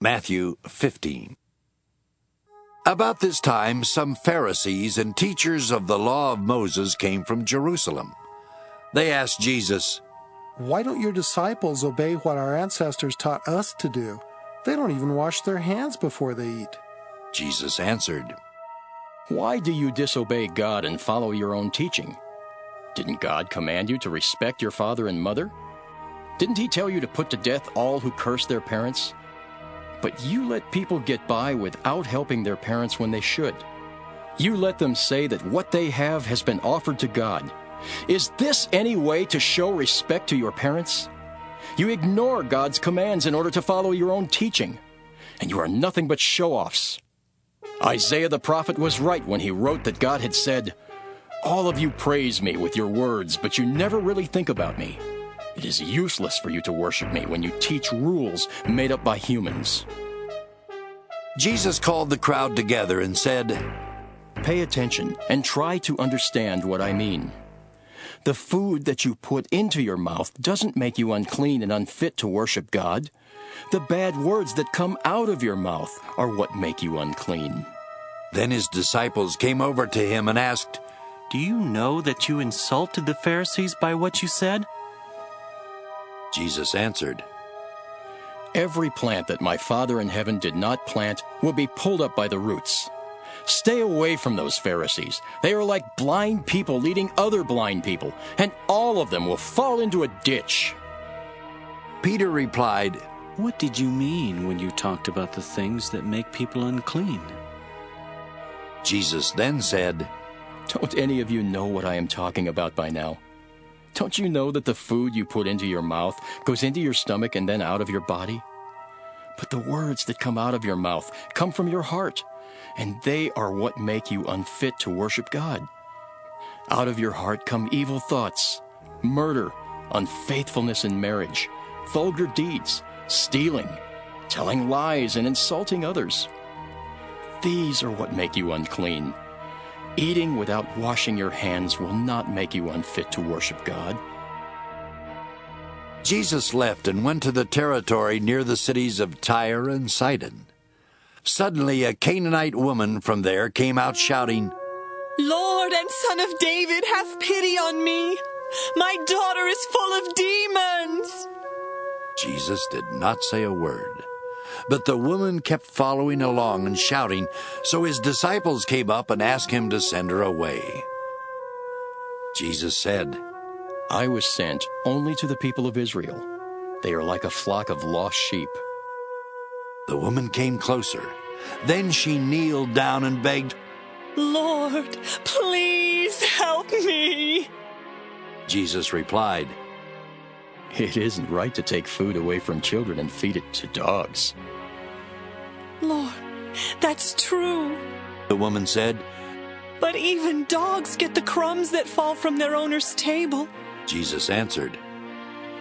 Matthew 15. About this time, some Pharisees and teachers of the law of Moses came from Jerusalem. They asked Jesus, "Why don't your disciples obey what our ancestors taught us to do? They don't even wash their hands before they eat." Jesus answered, "Why do you disobey God and follow your own teaching? Didn't God command you to respect your father and mother? Didn't he tell you to put to death all who curse their parents? But you let people get by without helping their parents when they should. You let them say that what they have has been offered to God. Is this any way to show respect to your parents? You ignore God's commands in order to follow your own teaching, and you are nothing but show-offs. Isaiah the prophet was right when he wrote that God had said, 'All of you praise me with your words, but you never really think about me. It is useless for you to worship me when you teach rules made up by humans.'" Jesus called the crowd together and said, "Pay attention and try to understand what I mean. The food that you put into your mouth doesn't make you unclean and unfit to worship God. The bad words that come out of your mouth are what make you unclean." Then his disciples came over to him and asked, "Do you know that you insulted the Pharisees by what you said?" Jesus answered, "Every plant that my Father in heaven did not plant will be pulled up by the roots. Stay away from those Pharisees. They are like blind people leading other blind people, and all of them will fall into a ditch." Peter replied, "What did you mean when you talked about the things that make people unclean?" Jesus then said, "Don't any of you know what I am talking about by now? Don't you know that the food you put into your mouth goes into your stomach and then out of your body? But the words that come out of your mouth come from your heart, and they are what make you unfit to worship God. Out of your heart come evil thoughts, murder, unfaithfulness in marriage, vulgar deeds, stealing, telling lies, and insulting others. These are what make you unclean. Eating without washing your hands will not make you unfit to worship God." Jesus left and went to the territory near the cities of Tyre and Sidon. Suddenly a Canaanite woman from there came out shouting, "Lord and Son of David, have pity on me. My daughter is full of demons." Jesus did not say a word, but the woman kept following along and shouting, so his disciples came up and asked him to send her away. Jesus said, "I was sent only to the people of Israel. They are like a flock of lost sheep." The woman came closer. Then she kneeled down and begged, "Lord, please help me." Jesus replied, "It isn't right to take food away from children and feed it to dogs." "Lord, that's true. The woman said. But even dogs get the crumbs that fall from their owner's table." Jesus answered,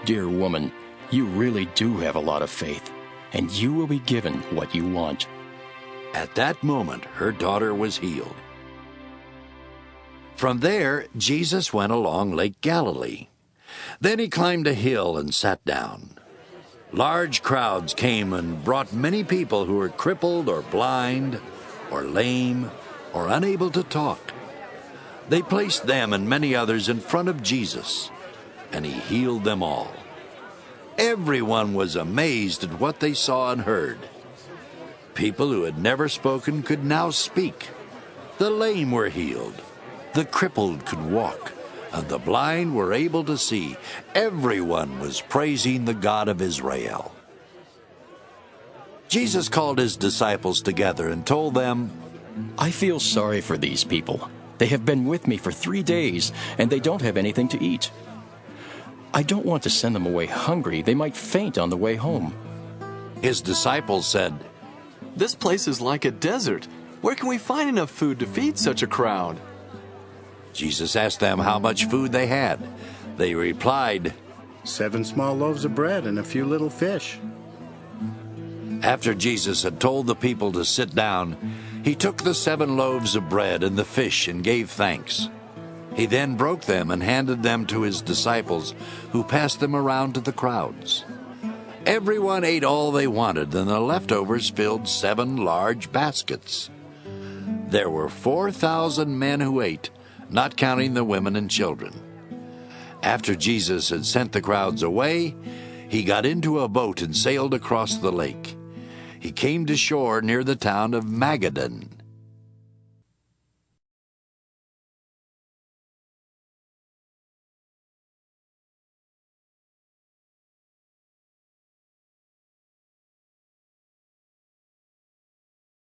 "Dear woman, you really do have a lot of faith, and you will be given what you want." At that moment, her daughter was healed. From there, Jesus went along Lake Galilee. Then he climbed a hill and sat down. Large crowds came and brought many people who were crippled or blind or lame or unable to talk. They placed them and many others in front of Jesus, and he healed them all. Everyone was amazed at what they saw and heard. People who had never spoken could now speak. The lame were healed. The crippled could walk, and the blind were able to see. Everyone was praising the God of Israel. Jesus called his disciples together and told them, "I feel sorry for these people. They have been with me for 3 days, and they don't have anything to eat. I don't want to send them away hungry. They might faint on the way home." His disciples said, "This place is like a desert. Where can we find enough food to feed such a crowd?" Jesus asked them how much food they had. They replied, 7 small loaves of bread and a few little fish. After Jesus had told the people to sit down, he took the 7 loaves of bread and the fish and gave thanks. He then broke them and handed them to his disciples, who passed them around to the crowds. Everyone ate all they wanted, and the leftovers filled 7 large baskets. There were 4,000 men who ate, not counting the women and children. After Jesus had sent the crowds away, he got into a boat and sailed across the lake. He came to shore near the town of Magadan.